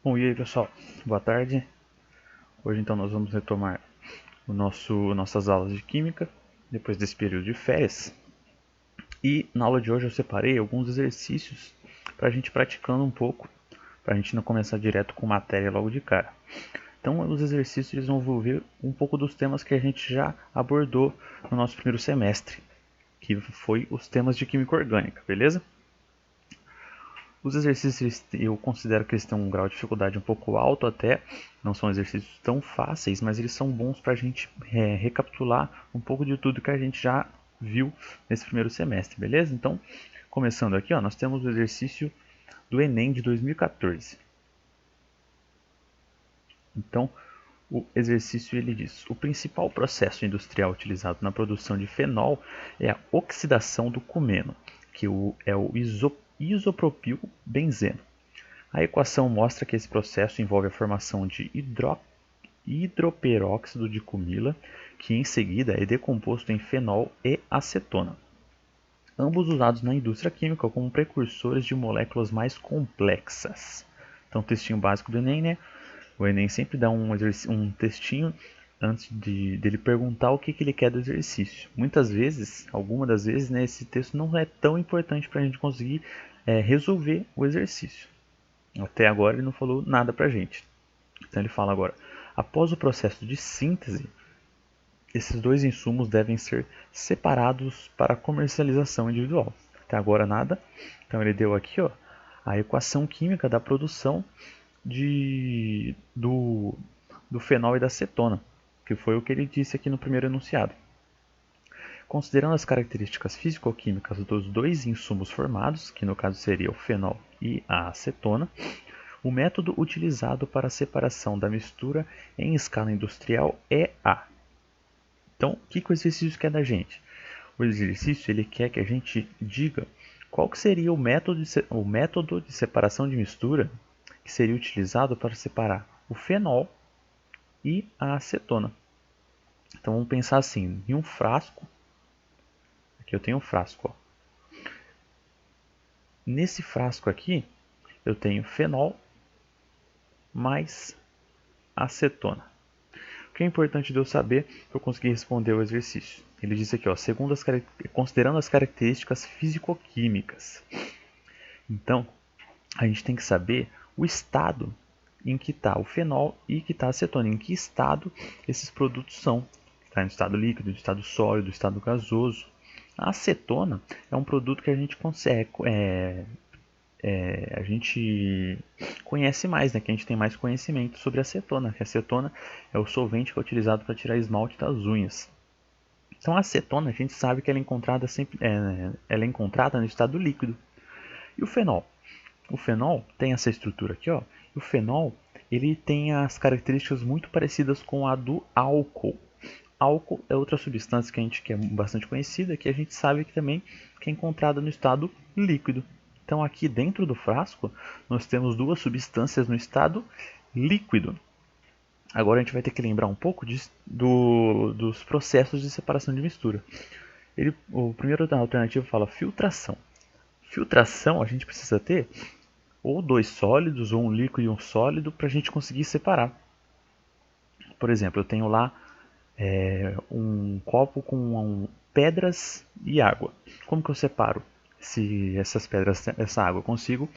Bom, e aí pessoal, boa tarde. Hoje então nós vamos retomar nossas aulas de Química, depois desse período de férias. E na aula de hoje eu separei alguns exercícios para a gente praticando um pouco, para a gente não começar direto com matéria logo de cara. Então os exercícios eles vão envolver um pouco dos temas que a gente já abordou no nosso primeiro semestre, que foi os temas de Química Orgânica, beleza? Os exercícios eu considero que eles têm um grau de dificuldade um pouco alto até, não são exercícios tão fáceis, mas eles são bons para a gente recapitular um pouco de tudo que a gente já viu nesse primeiro semestre, beleza? Então, começando aqui, ó, nós temos o exercício do Enem de 2014. Então, o exercício ele diz: o principal processo industrial utilizado na produção de fenol é a oxidação do cumeno, que é o isopropilbenzeno. A equação mostra que esse processo envolve a formação de hidroperóxido de cumila, que em seguida é decomposto em fenol e acetona, ambos usados na indústria química como precursores de moléculas mais complexas. Então, textinho básico do Enem, né? O Enem sempre dá um textinho antes dele perguntar o que ele quer do exercício. Muitas vezes, algumas das vezes, né, esse texto não é tão importante para a gente conseguir resolver o exercício. Até agora ele não falou nada pra gente. Então ele fala agora: após o processo de síntese, esses dois insumos devem ser separados para comercialização individual. Até agora nada. Então ele deu aqui, ó, a equação química da produção do fenol e da acetona, que foi o que ele disse aqui no primeiro enunciado. Considerando as características físico-químicas dos dois insumos formados, que no caso seria o fenol e a acetona, o método utilizado para a separação da mistura em escala industrial é A. Então, o que o exercício quer da gente? O exercício ele quer que a gente diga qual que seria o método de separação de mistura que seria utilizado para separar o fenol e a acetona. Então, vamos pensar assim, em um frasco. Aqui eu tenho um frasco. Ó. Nesse frasco aqui, eu tenho fenol mais acetona. O que é importante de eu saber para eu conseguir responder o exercício? Ele diz aqui, ó, considerando as características físico-químicas. Então, a gente tem que saber o estado em que está o fenol e que está a acetona, em que estado esses produtos são. Está no estado líquido, no estado sólido, no estado gasoso. A acetona é um produto que a gente consegue, a gente conhece mais, né? Que a gente tem mais conhecimento sobre a acetona. A acetona é o solvente que é utilizado para tirar esmalte das unhas. Então a acetona a gente sabe que ela é encontrada no estado líquido. E o fenol? O fenol tem essa estrutura aqui, ó. O fenol ele tem as características muito parecidas com a do álcool. Álcool é outra substância que é bastante conhecida, que a gente sabe que também que é encontrada no estado líquido. Então aqui dentro do frasco nós temos duas substâncias no estado líquido. Agora a gente vai ter que lembrar um pouco dos processos de separação de mistura. O primeiro alternativo fala filtração. Filtração a gente precisa ter ou dois sólidos, ou um líquido e um sólido, para a gente conseguir separar. Por exemplo, eu tenho lá um copo com pedras e água. Como que eu separo essas pedras, essa água? Eu consigo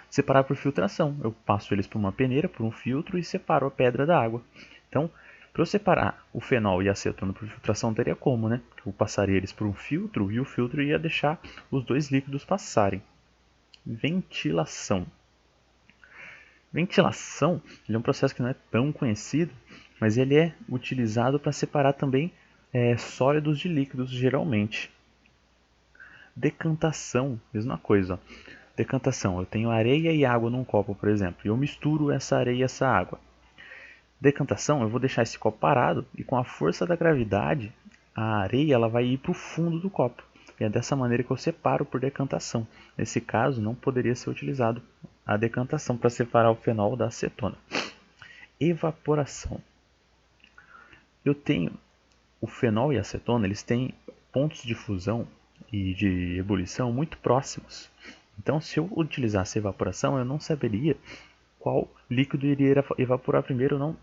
separar por filtração. Eu passo eles por uma peneira, por um filtro e separo a pedra da água. Então, para eu separar o fenol e a acetona por filtração, teria como, né? Eu passaria eles por um filtro e o filtro ia deixar os dois líquidos passarem. Ventilação. Ventilação é um processo que não é tão conhecido, mas ele é utilizado para separar também sólidos de líquidos, geralmente. Decantação, mesma coisa. Ó. Decantação, eu tenho areia e água num copo, por exemplo, e eu misturo essa areia e essa água. Decantação, eu vou deixar esse copo parado e com a força da gravidade, a areia ela vai ir para o fundo do copo. E é dessa maneira que eu separo por decantação. Nesse caso, não poderia ser utilizado a decantação para separar o fenol da acetona. Evaporação. Eu tenho o fenol e a acetona, eles têm pontos de fusão e de ebulição muito próximos. Então, se eu utilizasse evaporação, eu não saberia qual líquido iria evaporar primeiro, eu não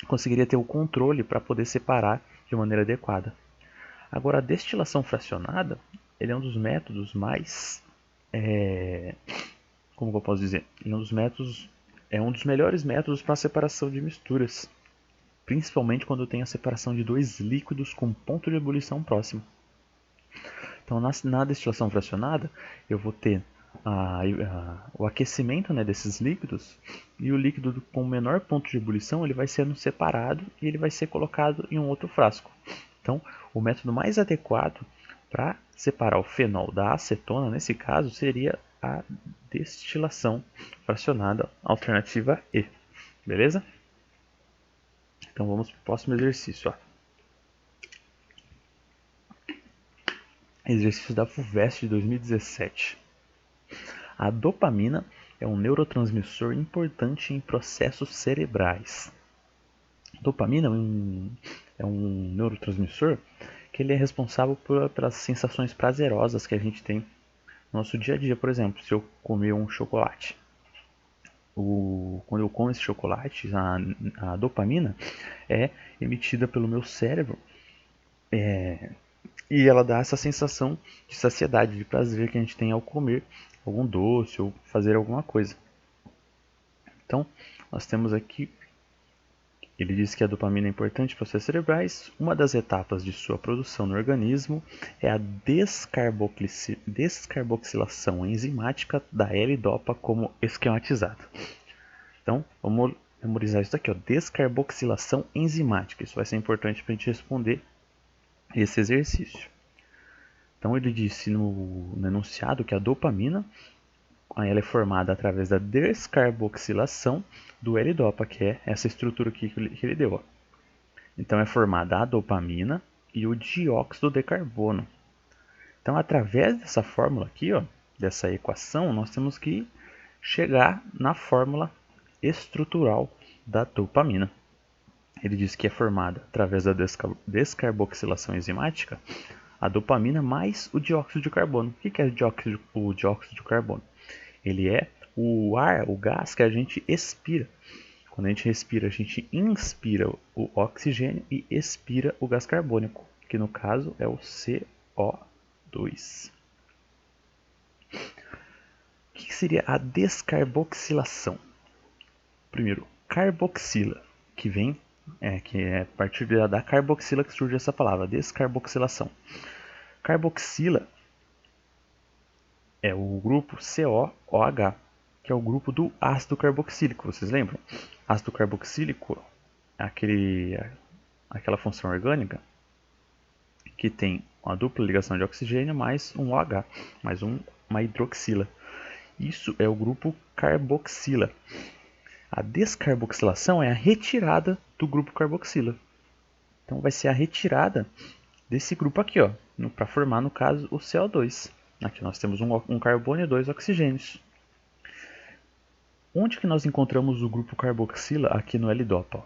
conseguiria ter o controle para poder separar de maneira adequada. Agora, a destilação fracionada, ele é um dos métodos mais, como eu posso dizer, ele é um dos melhores métodos para a separação de misturas, principalmente quando tem a separação de dois líquidos com ponto de ebulição próximo. Então, na destilação fracionada, eu vou ter o aquecimento, né, desses líquidos, e o líquido com o menor ponto de ebulição ele vai sendo separado e ele vai ser colocado em um outro frasco. Então, o método mais adequado para separar o fenol da acetona, nesse caso, seria a destilação fracionada, alternativa E. Beleza? Então, vamos para o próximo exercício. Exercício da FUVEST de 2017. A dopamina é um neurotransmissor importante em processos cerebrais. Dopamina é um neurotransmissor que ele é responsável pelas sensações prazerosas que a gente tem no nosso dia a dia. Por exemplo, se eu comer um chocolate, quando eu como esse chocolate, a dopamina é emitida pelo meu cérebro e ela dá essa sensação de saciedade, de prazer que a gente tem ao comer algum doce ou fazer alguma coisa. Então, nós temos aqui, ele diz que a dopamina é importante para processos cerebrais. Uma das etapas de sua produção no organismo é a descarboxilação enzimática da L-dopa como esquematizado. Então, vamos memorizar isso aqui, ó, descarboxilação enzimática. Isso vai ser importante para a gente responder esse exercício. Então, ele disse no enunciado que a dopamina ela é formada através da descarboxilação do L-dopa, que é essa estrutura aqui que ele deu. Ó. Então, é formada a dopamina e o dióxido de carbono. Então, através dessa fórmula aqui, ó, dessa equação, nós temos que chegar na fórmula estrutural da dopamina. Ele diz que é formada através da descarboxilação enzimática a dopamina mais o dióxido de carbono. O que é o dióxido de carbono? Ele é o ar, o gás que a gente expira. Quando a gente respira, a gente inspira o oxigênio e expira o gás carbônico, que no caso é o CO2. O que seria a descarboxilação? Primeiro, carboxila, que é a partir da carboxila que surge essa palavra, descarboxilação. Carboxila é o grupo COOH, que é o grupo do ácido carboxílico, vocês lembram? Ácido carboxílico é aquela função orgânica que tem uma dupla ligação de oxigênio mais um OH, mais uma hidroxila. Isso é o grupo carboxila. A descarboxilação é a retirada do grupo carboxila. Então vai ser a retirada desse grupo aqui, para formar, no caso, o CO2. Aqui nós temos um carbono e dois oxigênios. Onde que nós encontramos o grupo carboxila aqui no L-dopa?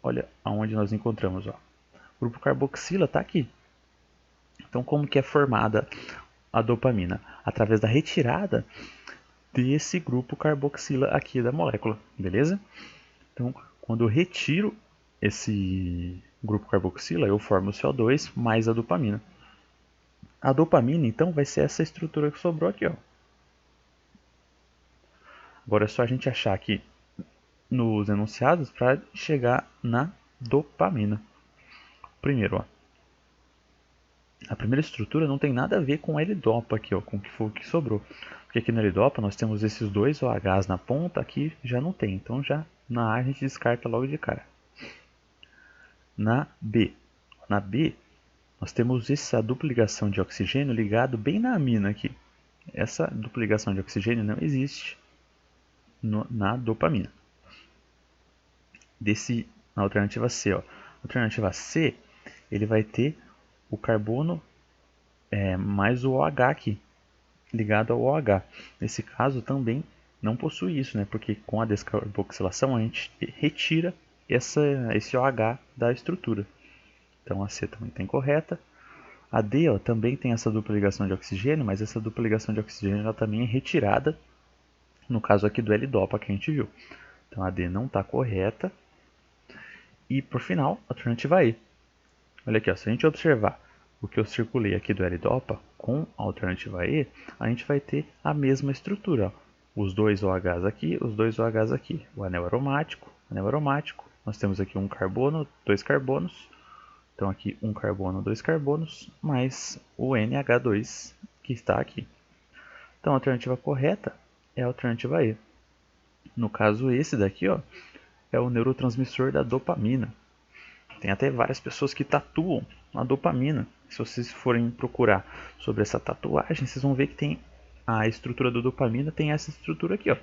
Olha aonde nós encontramos. O grupo carboxila está aqui. Então, como que é formada a dopamina? Através da retirada desse grupo carboxila aqui da molécula, beleza? Então, quando eu retiro esse grupo carboxila, eu formo o CO2 mais a dopamina. A dopamina, então, vai ser essa estrutura que sobrou aqui, ó. Agora é só a gente achar aqui nos enunciados para chegar na dopamina. Primeiro, ó, a primeira estrutura não tem nada a ver com L-dopa aqui, ó, com o que foi o que sobrou. Porque aqui no L-dopa nós temos esses dois OHs na ponta, aqui já não tem. Então já na A a gente descarta logo de cara. Na B nós temos essa dupla ligação de oxigênio ligado bem na amina aqui. Essa dupla ligação de oxigênio não existe na dopamina. Na alternativa C, ó. Na alternativa C, ele vai ter o carbono mais o OH aqui, ligado ao OH. Nesse caso também não possui isso, né? Porque com a descarboxilação a gente retira esse OH da estrutura. Então a C também está incorreta. A D, ó, também tem essa dupla ligação de oxigênio, mas essa dupla ligação de oxigênio ela também é retirada no caso aqui do L-Dopa que a gente viu. Então a D não está correta. E por final, a alternativa E. Olha aqui, ó, se a gente observar o que eu circulei aqui do L-Dopa com a alternativa E, a gente vai ter a mesma estrutura. Ó. Os dois OHs aqui, os dois OHs aqui. O anel aromático, Nós temos aqui um carbono, dois carbonos. Então aqui um carbono, dois carbonos, mais o NH2 que está aqui. Então a alternativa correta é a alternativa E. No caso esse daqui, ó, é o neurotransmissor da dopamina. Tem até várias pessoas que tatuam a dopamina. Se vocês forem procurar sobre essa tatuagem, vocês vão ver que tem a estrutura da dopamina, tem essa estrutura aqui, ó,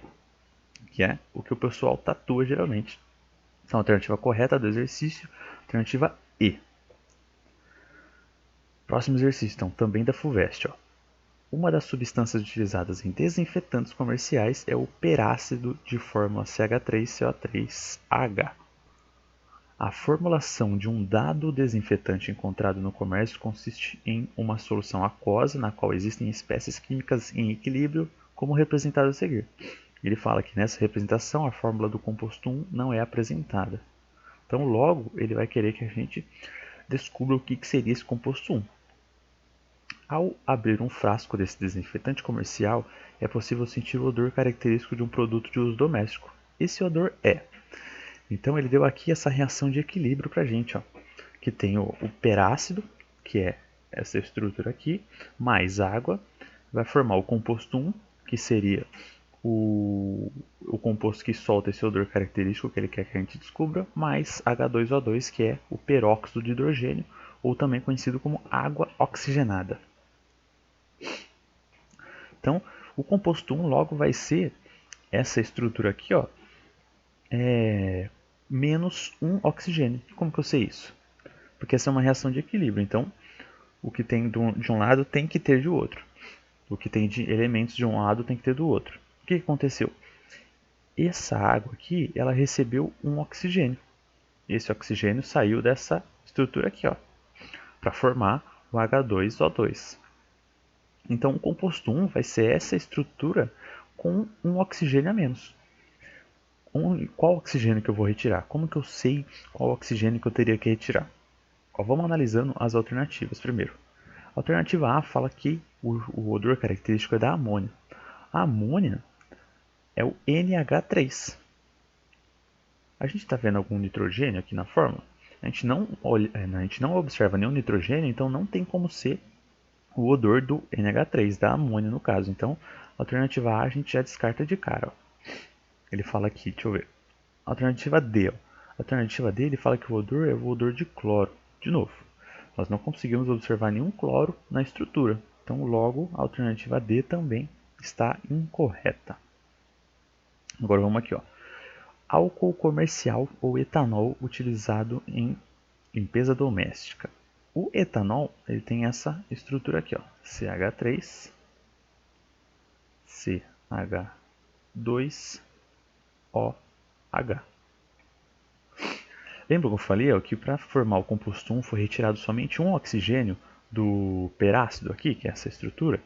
que é o que o pessoal tatua geralmente. Então a alternativa correta do exercício, alternativa E. Próximo exercício, então, também da FUVEST, ó. Uma das substâncias utilizadas em desinfetantes comerciais é o perácido de fórmula CH3CO3H. A formulação de um dado desinfetante encontrado no comércio consiste em uma solução aquosa na qual existem espécies químicas em equilíbrio, como representado a seguir. Ele fala que nessa representação a fórmula do composto 1 não é apresentada. Então logo ele vai querer que a gente descubra o que seria esse composto 1. Ao abrir um frasco desse desinfetante comercial, é possível sentir o odor característico de um produto de uso doméstico. Esse odor é. Então ele deu aqui essa reação de equilíbrio para a gente, ó, que tem o perácido, que é essa estrutura aqui, mais água, vai formar o composto 1, que seria o composto que solta esse odor característico que ele quer que a gente descubra, mais H2O2, que é o peróxido de hidrogênio, ou também conhecido como água oxigenada. Então, o composto 1 logo vai ser essa estrutura aqui, ó, menos um oxigênio. Como que eu sei isso? Porque essa é uma reação de equilíbrio. Então, o que tem de um lado tem que ter de outro. O que tem de elementos de um lado tem que ter do outro. O que aconteceu? Essa água aqui, ela recebeu um oxigênio. Esse oxigênio saiu dessa estrutura aqui, ó, para formar o H2O2. Então, o composto 1 vai ser essa estrutura com um oxigênio a menos. Qual oxigênio que eu vou retirar? Como que eu sei qual oxigênio que eu teria que retirar? Ó, vamos analisando as alternativas primeiro. A alternativa A fala que o odor característico é da amônia. A amônia é o NH3. A gente está vendo algum nitrogênio aqui na fórmula? A gente não observa nenhum nitrogênio, então não tem como ser o odor do NH3, da amônia no caso. Então, a alternativa A a gente já descarta de cara. Ó. Ele fala aqui, deixa eu ver. Alternativa D. Ó. Alternativa D ele fala que o odor é o odor de cloro. De novo, nós não conseguimos observar nenhum cloro na estrutura. Então, logo, a alternativa D também está incorreta. Agora vamos aqui. Ó. Álcool comercial ou etanol utilizado em limpeza doméstica. O etanol ele tem essa estrutura aqui, ó, CH3, CH2OH. Lembra que eu falei ó, que para formar o composto 1 foi retirado somente um oxigênio do perácido aqui, que é essa estrutura?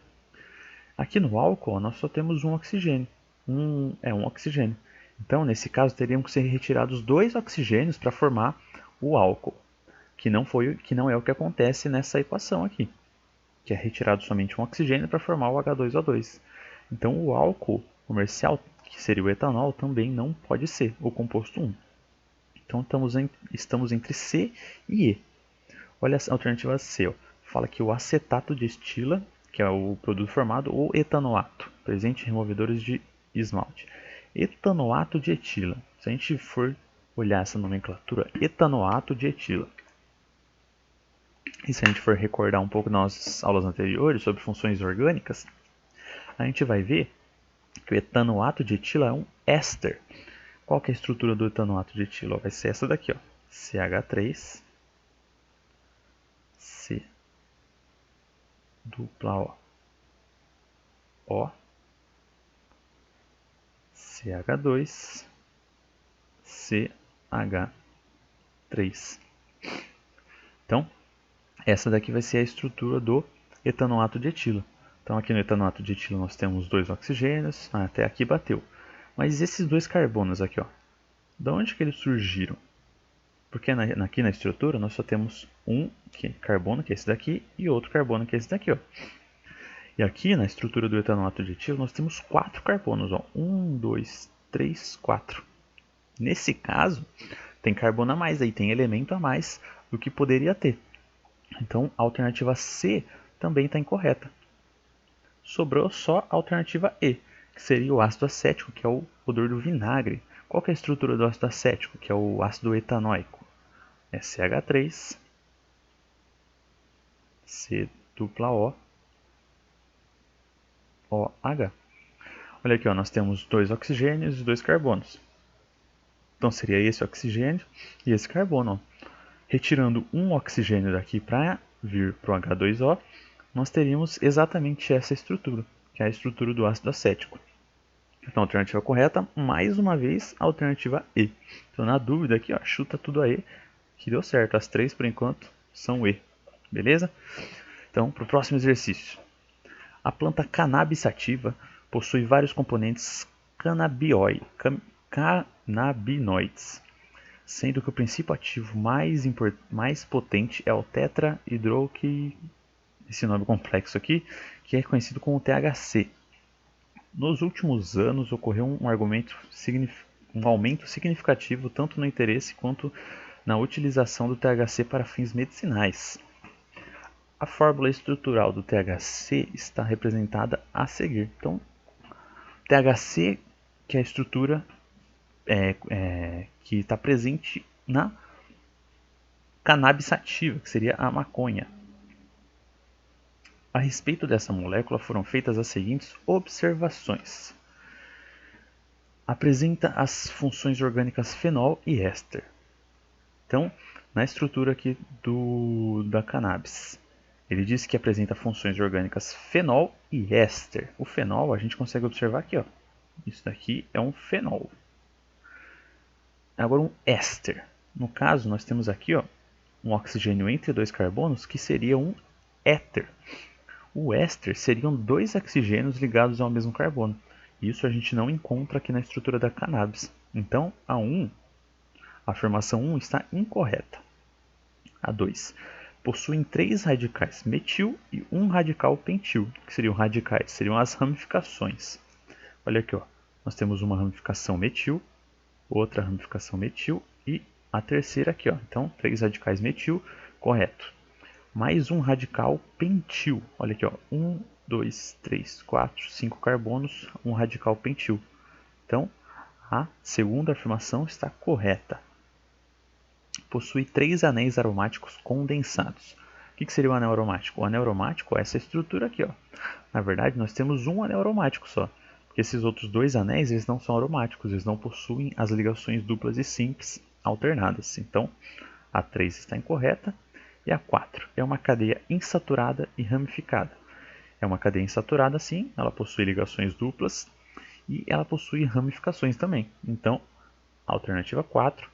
Aqui no álcool ó, nós só temos um oxigênio. Um oxigênio. Então, nesse caso, teriam que ser retirados dois oxigênios para formar o álcool, que não é o que acontece nessa equação aqui, que é retirado somente um oxigênio para formar o H2O2. Então, o álcool comercial, que seria o etanol, também não pode ser o composto 1. Então, estamos entre C e E. Olha a alternativa C. Ó. Fala que o acetato de estila, que é o produto formado, ou etanoato, presente em removedores de esmalte. Etanoato de etila. Se a gente for olhar essa nomenclatura, etanoato de etila. E se a gente for recordar um pouco nas aulas anteriores sobre funções orgânicas, a gente vai ver que o etanoato de etila é um éster. Qual que é a estrutura do etanoato de etila? Vai ser essa daqui, ó. CH3, C, dupla O, CH2, CH3. Então, essa daqui vai ser a estrutura do etanoato de etila. Então aqui no etanoato de etilo nós temos 2 oxigênios, até aqui bateu. Mas esses 2 carbonos aqui, ó, de onde que eles surgiram? Porque aqui na estrutura nós só temos um carbono, que é esse daqui, e outro carbono, que é esse daqui, ó. E aqui na estrutura do etanoato de etilo nós temos 4 carbonos, ó. 1, 2, 3, 4. Nesse caso, tem carbono a mais, aí tem elemento a mais do que poderia ter. Então a alternativa C também está incorreta. Sobrou só a alternativa E, que seria o ácido acético, que é o odor do vinagre. Qual que é a estrutura do ácido acético, que é o ácido etanóico? É CH3, C dupla O, OH. Olha aqui, ó, nós temos 2 oxigênios e 2 carbonos. Então seria esse oxigênio e esse carbono. Ó. Retirando um oxigênio daqui para vir para o H2O, nós teríamos exatamente essa estrutura, que é a estrutura do ácido acético. Então a alternativa correta, mais uma vez, a alternativa E. Então na dúvida aqui, ó, chuta tudo a E, que deu certo. As 3 por enquanto são E. Beleza? Então, para o próximo exercício. A planta cannabis sativa possui vários componentes canabinoides, sendo que o princípio ativo mais potente é o esse nome complexo aqui, que é conhecido como THC. Nos últimos anos ocorreu um aumento significativo tanto no interesse quanto na utilização do THC para fins medicinais. A fórmula estrutural do THC está representada a seguir. Então, THC, que é a estrutura que está presente na cannabis sativa, que seria a maconha. A respeito dessa molécula foram feitas as seguintes observações. Apresenta as funções orgânicas fenol e éster. Então, na estrutura aqui da cannabis, ele diz que apresenta funções orgânicas fenol e éster. O fenol a gente consegue observar aqui, ó. Isso daqui é um fenol. Agora um éster. No caso, nós temos aqui, ó, um oxigênio entre 2 carbonos, que seria um éter. O éster seriam 2 oxigênios ligados ao mesmo carbono. Isso a gente não encontra aqui na estrutura da cannabis. Então, a afirmação 1 está incorreta. A 2. Possuem 3 radicais metil e 1 radical pentil, que seriam radicais, seriam as ramificações. Olha aqui, ó, nós temos uma ramificação metil, outra ramificação metil e a terceira aqui, ó. Então, 3 radicais metil, correto. Mais um radical pentil. Olha aqui, ó. 1, 2, 3, 4, 5 carbonos, um radical pentil. Então, a segunda afirmação está correta. Possui 3 anéis aromáticos condensados. O que seria o anel aromático? O anel aromático é essa estrutura aqui, ó. Na verdade, nós temos um anel aromático só. Porque esses outros 2 anéis eles não são aromáticos, eles não possuem as ligações duplas e simples alternadas. Então, a 3 está incorreta. E a 4 é uma cadeia insaturada e ramificada. É uma cadeia insaturada, sim, ela possui ligações duplas e ela possui ramificações também. Então, a alternativa 4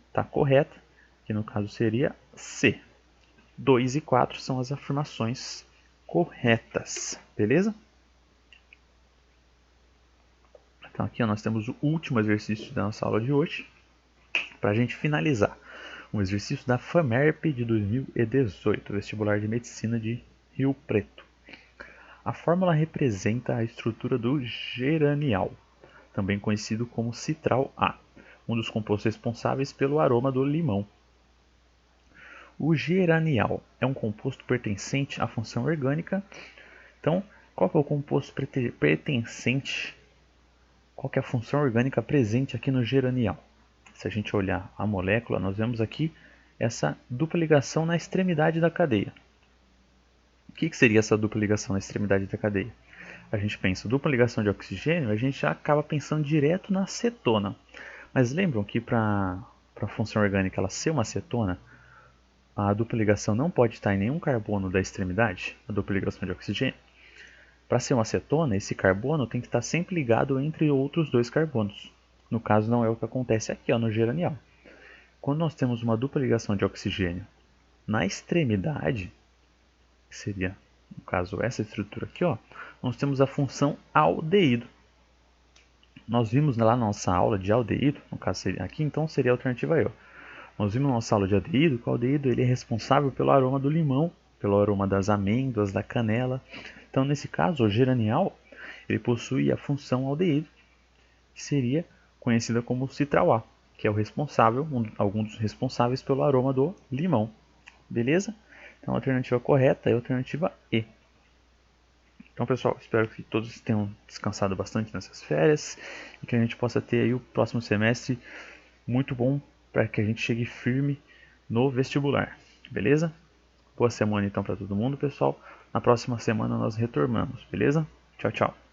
está correta, que no caso seria C. 2 e 4 são as afirmações corretas, beleza? Então aqui nós temos o último exercício da nossa aula de hoje, para a gente finalizar. Um exercício da FAMERP de 2018, vestibular de medicina de Rio Preto. A fórmula representa a estrutura do geranial, também conhecido como citral A, um dos compostos responsáveis pelo aroma do limão. O geranial é um composto pertencente à função orgânica. Então, qual que é o composto pertencente? Qual que é a função orgânica presente aqui no geranial? Se a gente olhar a molécula, nós vemos aqui essa dupla ligação na extremidade da cadeia. O que seria essa dupla ligação na extremidade da cadeia? A gente pensa dupla ligação de oxigênio, a gente já acaba pensando direto na acetona. Mas lembram que para a função orgânica ela ser uma acetona, a dupla ligação não pode estar em nenhum carbono da extremidade, a dupla ligação de oxigênio. Para ser uma acetona, esse carbono tem que estar sempre ligado entre outros 2 carbonos. No caso, não é o que acontece aqui, ó, no geranial. Quando nós temos uma dupla ligação de oxigênio na extremidade, que seria no caso essa estrutura aqui, ó, nós temos a função aldeído. Nós vimos lá na nossa aula de aldeído, no caso seria, aqui então seria a alternativa E. Ó. Nós vimos na nossa aula de aldeído que o aldeído ele é responsável pelo aroma do limão, pelo aroma das amêndoas, da canela. Então, nesse caso, o geranial ele possui a função aldeído, que seria conhecida como citral-A, que é o responsável, algum dos responsáveis pelo aroma do limão. Beleza? Então, a alternativa correta é a alternativa E. Então, pessoal, espero que todos tenham descansado bastante nessas férias e que a gente possa ter aí o próximo semestre muito bom para que a gente chegue firme no vestibular. Beleza? Boa semana então para todo mundo, pessoal. Na próxima semana nós retornamos, beleza? Tchau, tchau.